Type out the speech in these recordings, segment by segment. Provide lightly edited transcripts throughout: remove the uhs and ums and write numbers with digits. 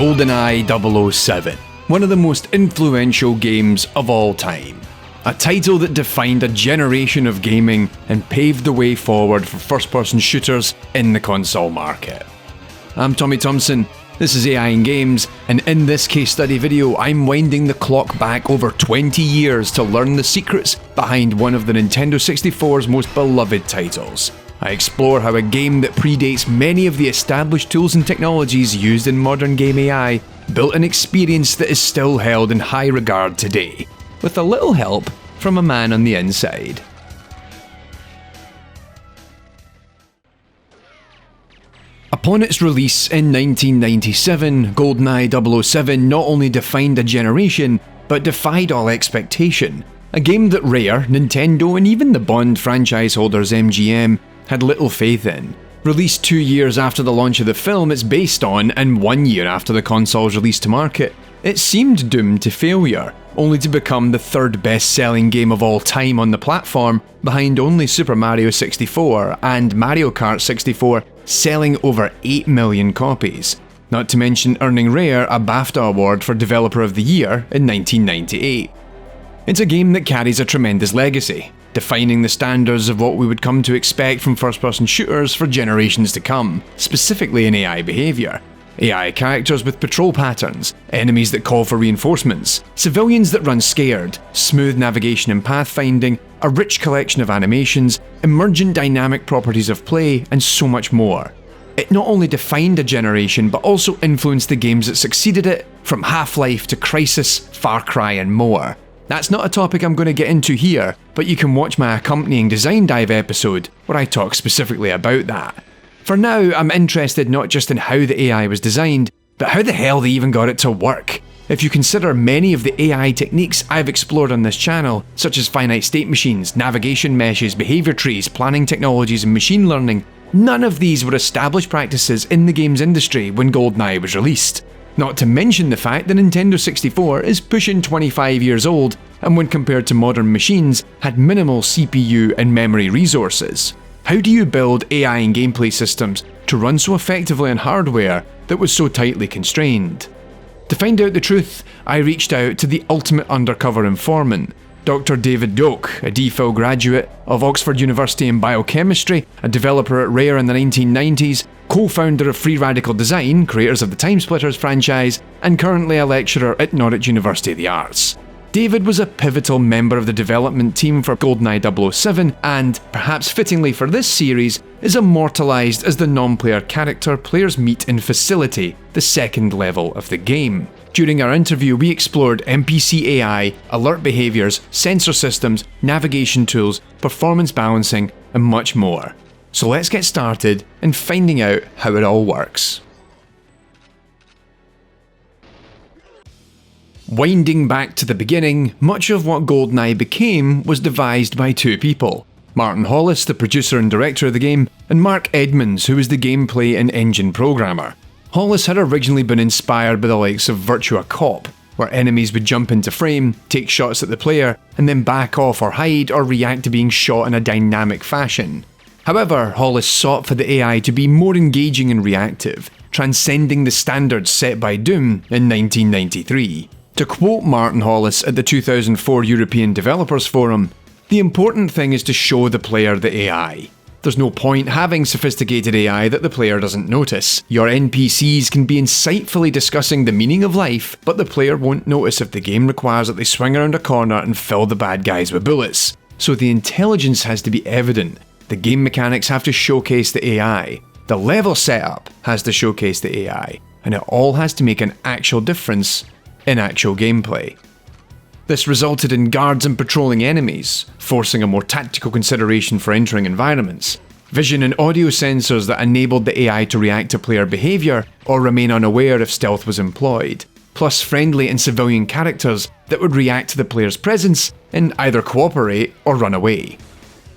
GoldenEye 007, one of the most influential games of all time. A title that defined a generation of gaming and paved the way forward for first-person shooters in the console market. I'm Tommy Thompson, this is AI in Games, and in this case study video I'm winding the clock back over 20 years to learn the secrets behind one of the Nintendo 64's most beloved titles. I explore how a game that predates many of the established tools and technologies used in modern game AI built an experience that is still held in high regard today, with a little help from a man on the inside. Upon its release in 1997, GoldenEye 007 not only defined a generation, but defied all expectation. A game that Rare, Nintendo, and even the Bond franchise holders MGM had little faith in. Released 2 years after the launch of the film it's based on, and 1 year after the console's release to market, it seemed doomed to failure, only to become the third best-selling game of all time on the platform, behind only Super Mario 64 and Mario Kart 64, selling over 8 million copies. Not to mention earning Rare a BAFTA award for Developer of the Year in 1998. It's a game that carries a tremendous legacy, defining the standards of what we would come to expect from first-person shooters for generations to come, specifically in AI behaviour. AI characters with patrol patterns, enemies that call for reinforcements, civilians that run scared, smooth navigation and pathfinding, a rich collection of animations, emergent dynamic properties of play, and so much more. It not only defined a generation, but also influenced the games that succeeded it, from Half-Life to Crysis, Far Cry and more. That's not a topic I'm going to get into here, but you can watch my accompanying design dive episode where I talk specifically about that. For now, I'm interested not just in how the AI was designed, but how the hell they even got it to work. If you consider many of the AI techniques I've explored on this channel, such as finite state machines, navigation meshes, behaviour trees, planning technologies and machine learning, none of these were established practices in the games industry when GoldenEye was released. Not to mention the fact the Nintendo 64 is pushing 25 years old, and when compared to modern machines, had minimal CPU and memory resources. How do you build AI and gameplay systems to run so effectively on hardware that was so tightly constrained? To find out the truth, I reached out to the ultimate undercover informant, Dr David Doak, a DPhil graduate of Oxford University in biochemistry, a developer at Rare in the 1990s, co-founder of Free Radical Design, creators of the Timesplitters franchise, and currently a lecturer at Norwich University of the Arts. David was a pivotal member of the development team for GoldenEye 007 and, perhaps fittingly for this series, is immortalised as the non-player character players meet in Facility, the second level of the game. During our interview we explored NPC AI, alert behaviours, sensor systems, navigation tools, performance balancing, and much more. So let's get started in finding out how it all works. Winding back to the beginning, much of what GoldenEye became was devised by two people. Martin Hollis, the producer and director of the game, and Mark Edmonds, who was the gameplay and engine programmer. Hollis had originally been inspired by the likes of Virtua Cop, where enemies would jump into frame, take shots at the player, and then back off or hide or react to being shot in a dynamic fashion. However, Hollis sought for the AI to be more engaging and reactive, transcending the standards set by Doom in 1993. To quote Martin Hollis at the 2004 European Developers Forum, "The important thing is to show the player the AI. There's no point having sophisticated AI that the player doesn't notice. Your NPCs can be insightfully discussing the meaning of life, but the player won't notice if the game requires that they swing around a corner and fill the bad guys with bullets. So the intelligence has to be evident. The game mechanics have to showcase the AI. The level setup has to showcase the AI. And it all has to make an actual difference in actual gameplay." This resulted in guards and patrolling enemies, forcing a more tactical consideration for entering environments, vision and audio sensors that enabled the AI to react to player behaviour or remain unaware if stealth was employed, plus friendly and civilian characters that would react to the player's presence and either cooperate or run away.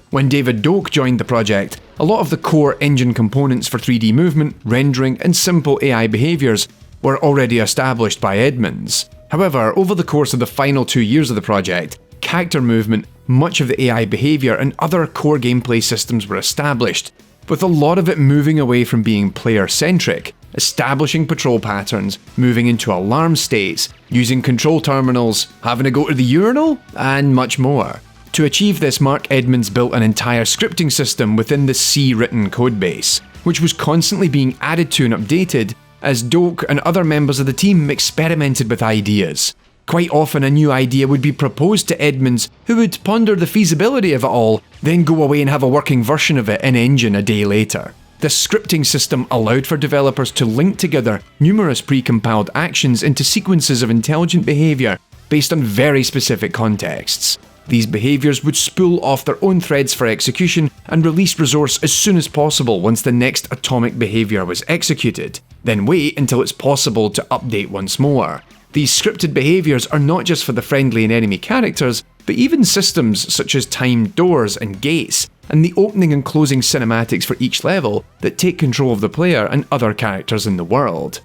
When David Doak joined the project, a lot of the core engine components for 3D movement, rendering and simple AI behaviours were already established by Edmonds. However, over the course of the final 2 years of the project, character movement, much of the AI behaviour and other core gameplay systems were established, with a lot of it moving away from being player-centric, establishing patrol patterns, moving into alarm states, using control terminals, having to go to the urinal, and much more. To achieve this, Mark Edmonds built an entire scripting system within the C-written codebase, which was constantly being added to and updated as Doak and other members of the team experimented with ideas. Quite often a new idea would be proposed to Edmonds, who would ponder the feasibility of it all, then go away and have a working version of it in engine a day later. This scripting system allowed for developers to link together numerous pre-compiled actions into sequences of intelligent behaviour based on very specific contexts. These behaviours would spool off their own threads for execution and release resource as soon as possible once the next atomic behaviour was executed, then wait until it's possible to update once more. These scripted behaviours are not just for the friendly and enemy characters, but even systems such as timed doors and gates, and the opening and closing cinematics for each level that take control of the player and other characters in the world.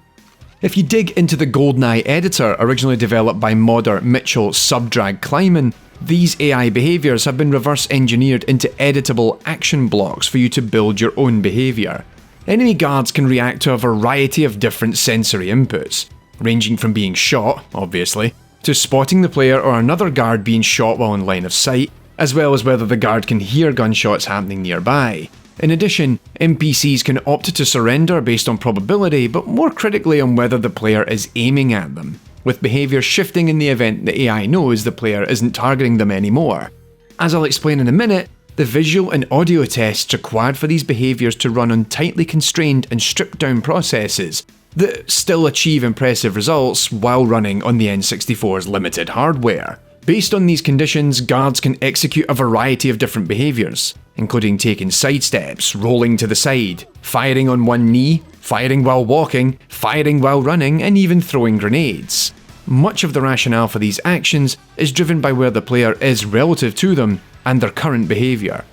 If you dig into the GoldenEye editor originally developed by modder Mitchell Subdrag Kleiman, these AI behaviours have been reverse engineered into editable action blocks for you to build your own behaviour. Enemy guards can react to a variety of different sensory inputs, ranging from being shot, obviously, to spotting the player or another guard being shot while in line of sight, as well as whether the guard can hear gunshots happening nearby. In addition, NPCs can opt to surrender based on probability, but more critically on whether the player is aiming at them, with behaviour shifting in the event the AI knows the player isn't targeting them anymore. As I'll explain in a minute, the visual and audio tests required for these behaviours to run on tightly constrained and stripped down processes that still achieve impressive results while running on the N64's limited hardware. Based on these conditions, guards can execute a variety of different behaviours, including taking sidesteps, rolling to the side, firing on one knee, firing while walking, firing while running, and even throwing grenades. Much of the rationale for these actions is driven by where the player is relative to them and their current behaviour.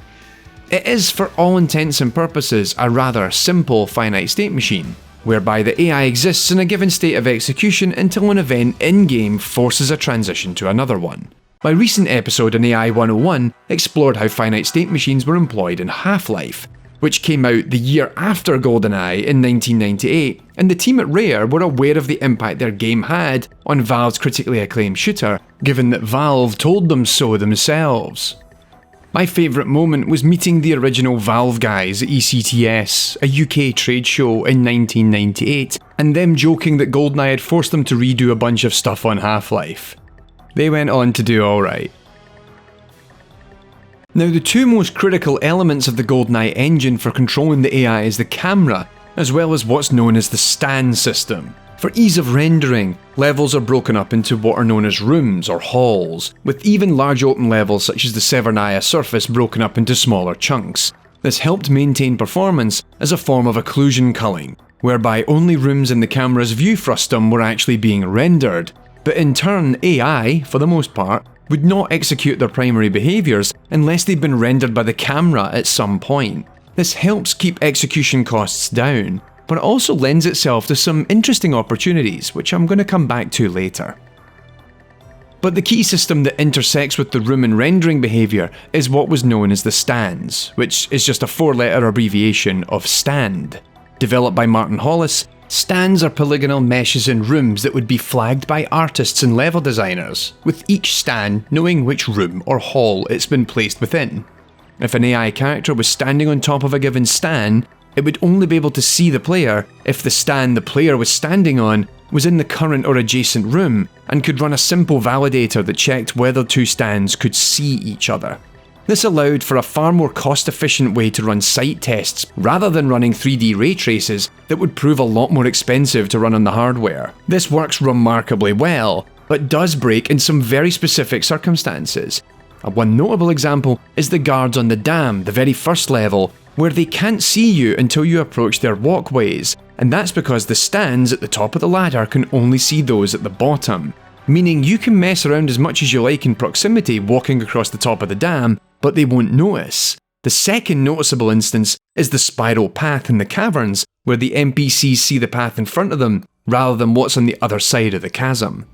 It is, for all intents and purposes, a rather simple finite state machine, whereby the AI exists in a given state of execution until an event in-game forces a transition to another one. My recent episode on AI 101 explored how finite state machines were employed in Half-Life, which came out the year after GoldenEye in 1998, and the team at Rare were aware of the impact their game had on Valve's critically acclaimed shooter, given that Valve told them so themselves. My favourite moment was meeting the original Valve guys at ECTS, a UK trade show in 1998, and them joking that GoldenEye had forced them to redo a bunch of stuff on Half-Life. They went on to do alright. Now, the two most critical elements of the GoldenEye engine for controlling the AI is the camera, as well as what's known as the stand system. For ease of rendering, levels are broken up into what are known as rooms or halls, with even large open levels such as the Severnaya surface broken up into smaller chunks. This helped maintain performance as a form of occlusion culling, whereby only rooms in the camera's view frustum were actually being rendered, but in turn AI, for the most part, would not execute their primary behaviours unless they'd been rendered by the camera at some point. This helps keep execution costs down, but it also lends itself to some interesting opportunities, which I'm going to come back to later. But the key system that intersects with the room and rendering behaviour is what was known as the stands, which is just a 4-letter abbreviation of stand. Developed by Martin Hollis, stands are polygonal meshes in rooms that would be flagged by artists and level designers, with each stand knowing which room or hall it's been placed within. If an AI character was standing on top of a given stand, it would only be able to see the player if the stand the player was standing on was in the current or adjacent room and could run a simple validator that checked whether two stands could see each other. This allowed for a far more cost-efficient way to run sight tests rather than running 3D ray traces that would prove a lot more expensive to run on the hardware. This works remarkably well, but does break in some very specific circumstances. One notable example is the guards on the dam, the very first level, where they can't see you until you approach their walkways, and that's because the stands at the top of the ladder can only see those at the bottom, meaning you can mess around as much as you like in proximity walking across the top of the dam, but they won't notice. The second noticeable instance is the spiral path in the caverns, where the NPCs see the path in front of them, rather than what's on the other side of the chasm.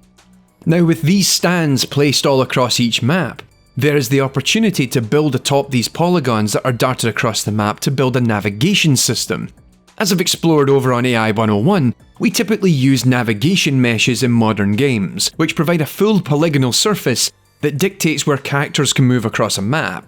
Now, with these stands placed all across each map, There is the opportunity to build atop these polygons that are darted across the map to build a navigation system. As I've explored over on AI 101, we typically use navigation meshes in modern games, which provide a full polygonal surface that dictates where characters can move across a map.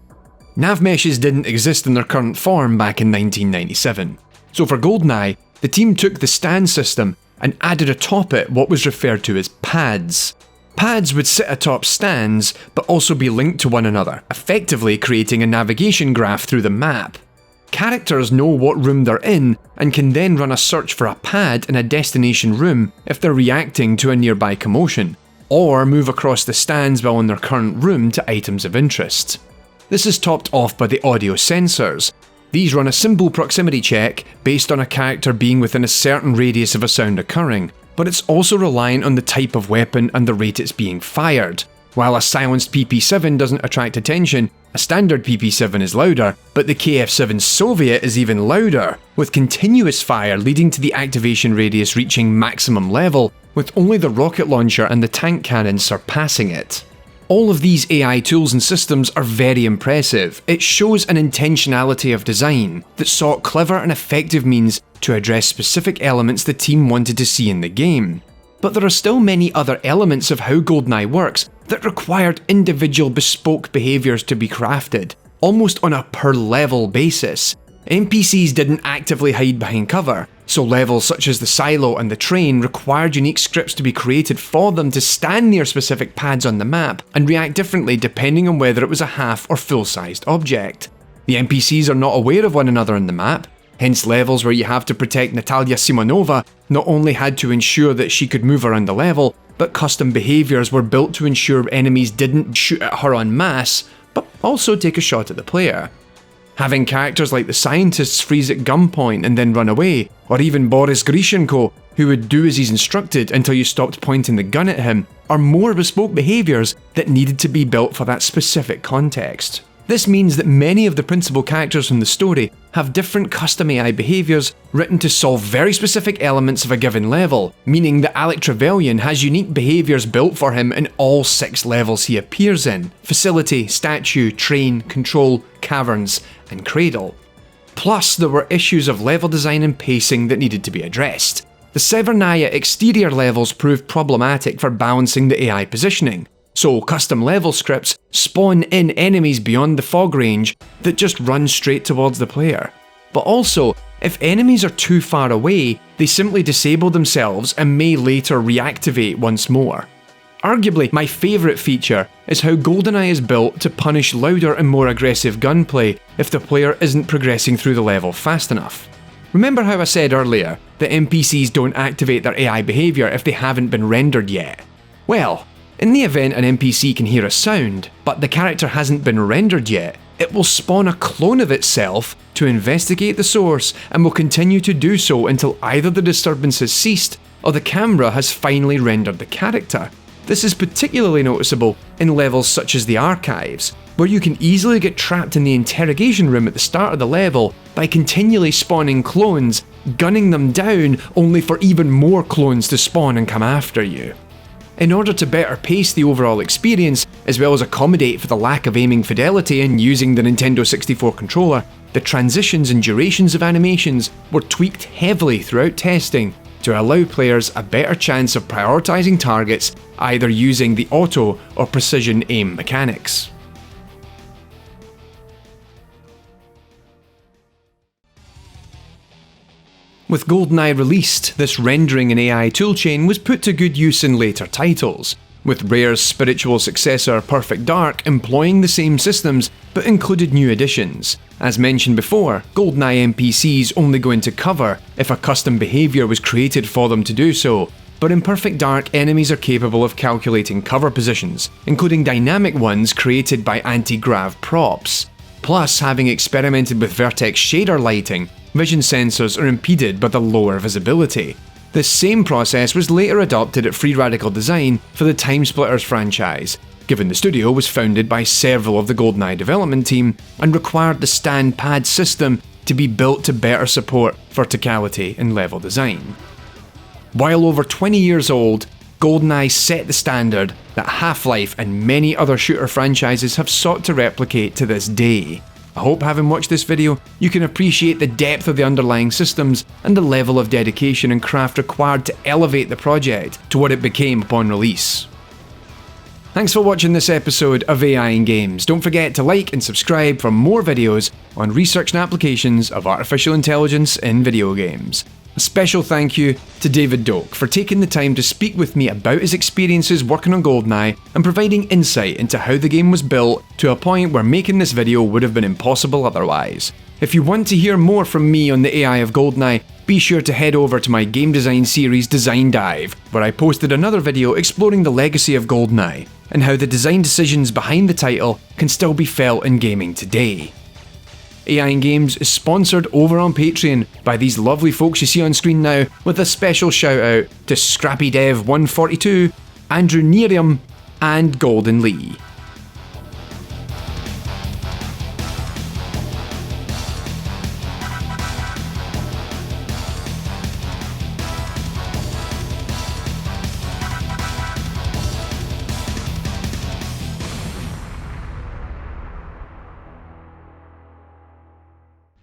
Nav meshes didn't exist in their current form back in 1997. So for GoldenEye, the team took the stand system and added atop it what was referred to as pads. Pads would sit atop stands, but also be linked to one another, effectively creating a navigation graph through the map. Characters know what room they're in, and can then run a search for a pad in a destination room if they're reacting to a nearby commotion, or move across the stands while in their current room to items of interest. This is topped off by the audio sensors. These run a simple proximity check based on a character being within a certain radius of a sound occurring, but it's also reliant on the type of weapon and the rate it's being fired. While a silenced PP7 doesn't attract attention, a standard PP7 is louder, but the KF7 Soviet is even louder, with continuous fire leading to the activation radius reaching maximum level, with only the rocket launcher and the tank cannon surpassing it. All of these AI tools and systems are very impressive. It shows an intentionality of design that sought clever and effective means to address specific elements the team wanted to see in the game. But there are still many other elements of how GoldenEye works that required individual bespoke behaviours to be crafted, almost on a per-level basis. NPCs didn't actively hide behind cover, so levels such as the silo and the train required unique scripts to be created for them to stand near specific pads on the map and react differently depending on whether it was a half or full-sized object. The NPCs are not aware of one another on the map, hence levels where you have to protect Natalia Simonova not only had to ensure that she could move around the level, but custom behaviours were built to ensure enemies didn't shoot at her en masse, but also take a shot at the player. Having characters like the scientists freeze at gunpoint and then run away, or even Boris Grishenko, who would do as he's instructed until you stopped pointing the gun at him, are more bespoke behaviours that needed to be built for that specific context. This means that many of the principal characters from the story have different custom AI behaviours written to solve very specific elements of a given level, meaning that Alec Trevelyan has unique behaviours built for him in all 6 levels he appears in: Facility, Statue, Train, Control, Caverns, and Cradle. Plus, there were issues of level design and pacing that needed to be addressed. The Severnaya exterior levels proved problematic for balancing the AI positioning, so custom level scripts spawn in enemies beyond the fog range that just run straight towards the player. But also, if enemies are too far away, they simply disable themselves and may later reactivate once more. Arguably, my favourite feature is how GoldenEye is built to punish louder and more aggressive gunplay if the player isn't progressing through the level fast enough. Remember how I said earlier that NPCs don't activate their AI behaviour if they haven't been rendered yet? Well, in the event an NPC can hear a sound, but the character hasn't been rendered yet, it will spawn a clone of itself to investigate the source and will continue to do so until either the disturbance has ceased or the camera has finally rendered the character. This is particularly noticeable in levels such as the Archives, where you can easily get trapped in the interrogation room at the start of the level by continually spawning clones, gunning them down only for even more clones to spawn and come after you. In order to better pace the overall experience, as well as accommodate for the lack of aiming fidelity in using the Nintendo 64 controller, the transitions and durations of animations were tweaked heavily throughout testing to allow players a better chance of prioritising targets either using the auto or precision aim mechanics. With GoldenEye released, this rendering and AI toolchain was put to good use in later titles, with Rare's spiritual successor Perfect Dark employing the same systems but included new additions. As mentioned before, GoldenEye NPCs only go into cover if a custom behaviour was created for them to do so, but in Perfect Dark enemies are capable of calculating cover positions, including dynamic ones created by anti-grav props. Plus, having experimented with vertex shader lighting, vision sensors are impeded by the lower visibility. This same process was later adopted at Free Radical Design for the Timesplitters franchise, given the studio was founded by several of the GoldenEye development team and required the stand pad system to be built to better support verticality in level design. While over 20 years old, GoldenEye set the standard that Half-Life and many other shooter franchises have sought to replicate to this day. I hope having watched this video, you can appreciate the depth of the underlying systems and the level of dedication and craft required to elevate the project to what it became upon release. Thanks for watching this episode of AI in Games. Don't forget to like and subscribe for more videos on research and applications of artificial intelligence in video games. A special thank you to David Doak for taking the time to speak with me about his experiences working on GoldenEye and providing insight into how the game was built to a point where making this video would have been impossible otherwise. If you want to hear more from me on the AI of GoldenEye, be sure to head over to my game design series Design Dive, where I posted another video exploring the legacy of GoldenEye and how the design decisions behind the title can still be felt in gaming today. AI in Games is sponsored over on Patreon by these lovely folks you see on screen now, with a special shout out to ScrappyDev142, Andrew Nearium, and Golden Lee.